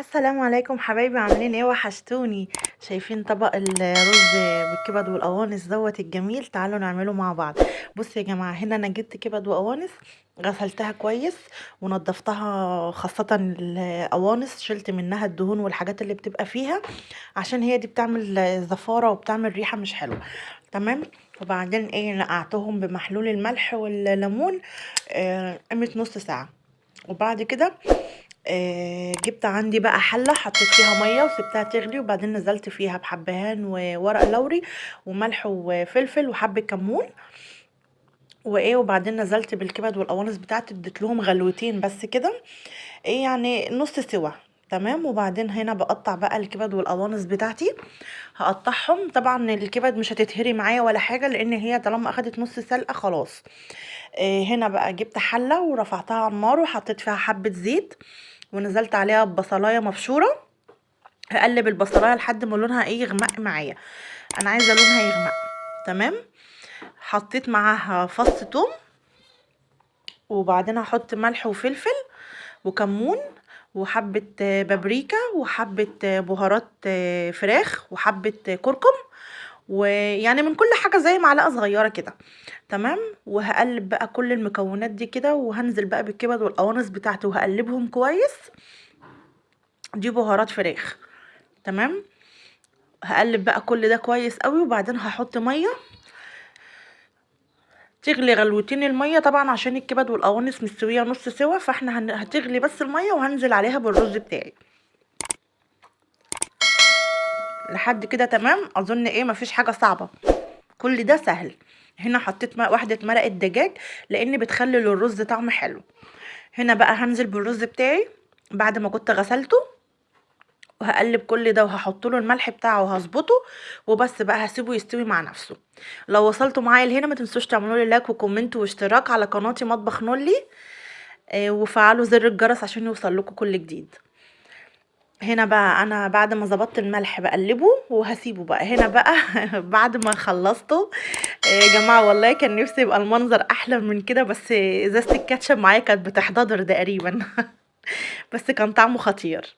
السلام عليكم حبايبي، عاملين ايه؟ وحشتوني. شايفين طبق الرز بالكبد والقوانص دوت الجميل؟ تعالوا نعمله مع بعض. بصوا يا جماعه، هنا انا جبت كبد وقوانص، غسلتها كويس ونضفتها، خاصه القوانص شلت منها الدهون والحاجات اللي بتبقى فيها، عشان هي دي بتعمل زفاره وبتعمل ريحه مش حلوه. تمام. وبعدين ايه، نقعتهم بمحلول الملح والليمون قيمه نص ساعه. وبعد كده جبت عندي بقى حلة، حطيت فيها مية وسبتها تغلي، وبعدين نزلت فيها بحبهان وورق لوري وملح وفلفل وحبة كمون وايه، وبعدين نزلت بالكبد والقوانص بتاعتي، اديت لهم غلوتين بس كده، ايه يعني نص سوا. تمام. وبعدين هنا بقطع بقى الكبد والقوانص بتاعتي، هقطعهم. طبعا الكبد مش هتتهري معايا ولا حاجه، لان هي طالما اخدت نص سلقه خلاص. هنا بقى جبت حله ورفعتها على النار وحطيت فيها حبه زيت، ونزلت عليها ببصلايه مبشوره. هقلب البصلايه لحد ما لونها ايه، يغمق معايا. انا عايزه لونها يغمق. تمام. حطيت معاها فص توم، وبعدين هحط ملح وفلفل وكمون وحبة بابريكا وحبة بهارات فراخ وحبة كركم، ويعني من كل حاجة زي معلقة صغيرة كده. تمام. وهقلب بقى كل المكونات دي كده، وهنزل بقى بالكبد والقوانص بتاعتي وهقلبهم كويس. دي بهارات فراخ. تمام. هقلب بقى كل ده كويس قوي، وبعدين هحط ميه تغلي غلوتين. الميه طبعا عشان الكبد والقوانص مستويه نص سوا، فاحنا هتغلي بس الميه، وهنزل عليها بالرز بتاعي لحد كده. تمام. اظن ايه، مفيش حاجه صعبه، كل ده سهل. هنا حطيت واحده مرقه دجاج، لان بتخلي للرز طعم حلو. هنا بقى هنزل بالرز بتاعي بعد ما كنت غسلته، وهقلب كل ده وهحط له الملح بتاعه وهظبطه، وبس بقى هسيبه يستوي مع نفسه. لو وصلتوا معايا لهنا ما تنسوش تعملوا لي لايك وكومنت واشتراك على قناتي مطبخ نولي، وفعلوا زر الجرس عشان يوصل لكم كل جديد. هنا بقى انا بعد ما ظبطت الملح بقلبه وهسيبه بقى هنا بقى. بعد ما خلصته يا جماعه، والله كان نفسي يبقى المنظر احلى من كده، بس ازازه الكاتشب معايا كانت بتحتضر تقريبا. بس كان طعمه خطير.